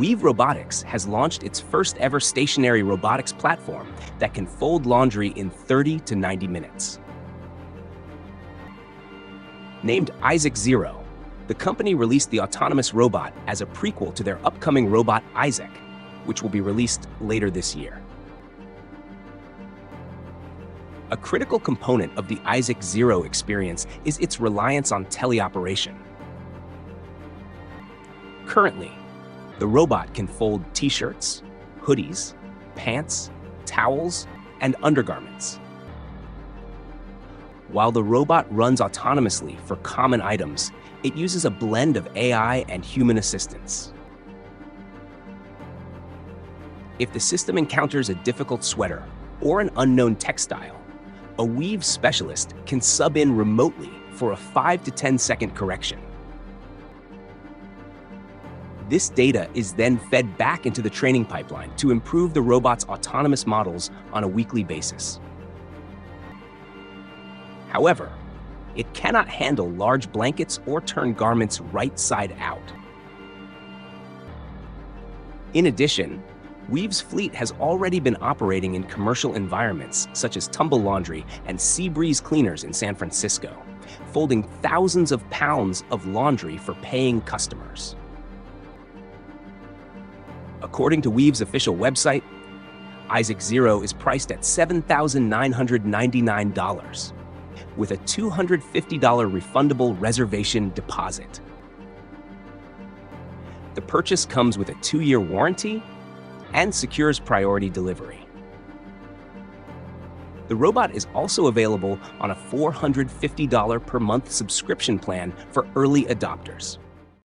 Weave Robotics has launched its first ever stationary robotics platform that can fold laundry in 30 to 90 minutes. Named Isaac Zero, the company released the autonomous robot as a prequel to their upcoming robot Isaac, which will be released later this year. A critical component of the Isaac Zero experience is its reliance on teleoperation. Currently, the robot can fold t-shirts, hoodies, pants, towels, and undergarments. While the robot runs autonomously for common items, it uses a blend of AI and human assistance. If the system encounters a difficult sweater or an unknown textile, a weave specialist can sub in remotely for a 5 to 10 second correction. This data is then fed back into the training pipeline to improve the robot's autonomous models on a weekly basis. However, it cannot handle large blankets or turn garments right side out. In addition, Weave's fleet has already been operating in commercial environments such as tumble laundry and sea breeze cleaners in San Francisco, folding thousands of pounds of laundry for paying customers. According to Weave's official website, Isaac Zero is priced at $7,999 with a $250 refundable reservation deposit. The purchase comes with a 2-year warranty and secures priority delivery. The robot is also available on a $450 per month subscription plan for early adopters.